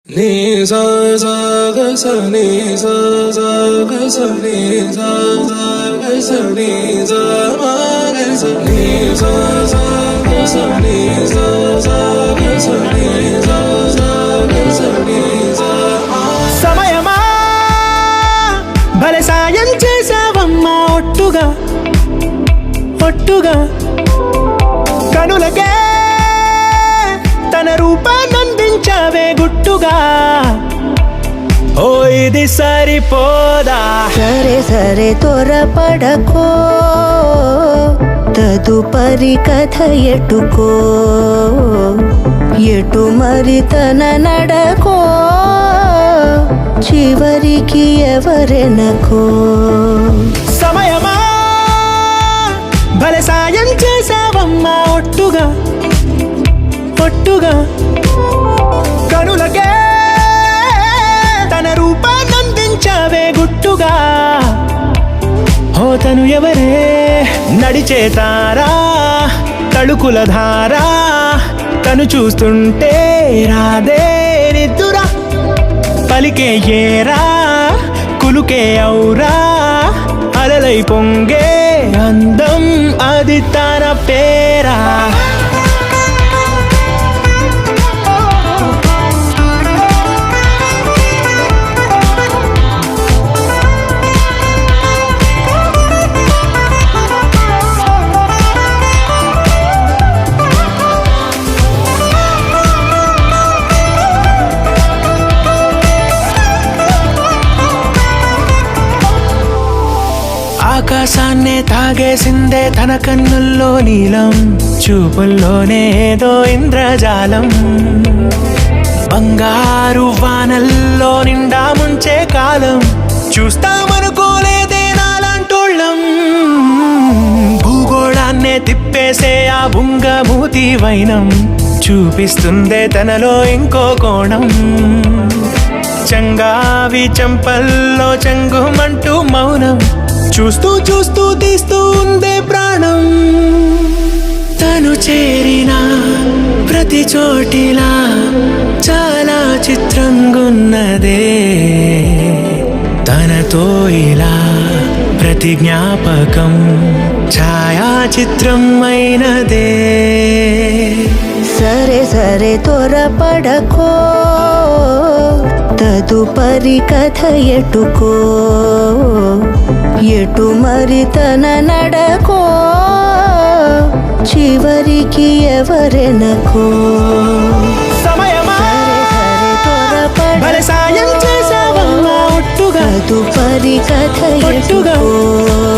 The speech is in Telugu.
ni sa sa ga sa ni sa sa ga sa ni sa sa ga sa ni sa ma ga sa ni sa sa ga sa ni sa sa ga sa ni sa sa ga sa ni sa ma సమయమా భలే సాయం చేసావమ్మా ఒట్టుగా ఒట్టుగా కనులకే తన రూపాన్నందించావే గుట్టుగా ఓ ఇది సరిపోదా సరే సరే త్వరపడకో తదుపరి కథ ఎటుకో ఎటు మరి తన నడకో చివరికి ఎవరెనకో సమయమా భలే సాయం చేసావమ్మా ఒట్టుగా ఒట్టుగా కనులకే తన రూపాన్నందించావే గుట్టుగా ఓ తను ఎవరే నడిచే తారా తళుకుల ధారా తను చూస్తుంటే రాదే నిద్దురా పలికే ఏరా కులుకే ఔరా అలలై పొంగే అందం అది తన పేరా ఆకాశాన్నే తాగేసిందే తన కన్నుల్లో నీలం చూపుల్లోనే ఏదో ఇంద్రజాలం బంగారు వానల్లో నిండా ముంచే కాలం చూస్తామనుకోలేదే నాలాంటోళ్ళం భూగోళాన్నే తిప్పేసే ఆ బుంగమూతి వైనం చూపిస్తుందే తనలో ఇంకో కోణం చంగావి చంపల్లో చంగుమంటూ మౌనం చూస్తూ చూస్తూ తీస్తూ ఉందే ప్రాణం తను చేరిన ప్రతి చోటిలా చాలా చిత్రంగున్నదే తనతో ఇలా ప్రతి జ్ఞాపకం ఛాయాచిత్రం అయినదే సరే సరే త్వరపడకో తదుపరి కథ ఎటుకో ఎటు మరి తన నడకో చివరికి ఎవరెనకో సమయమా భలే సాయం చేసావమ్మా ఒట్టుగా తదుపరి కథ ఒట్టుగా ఎటుకో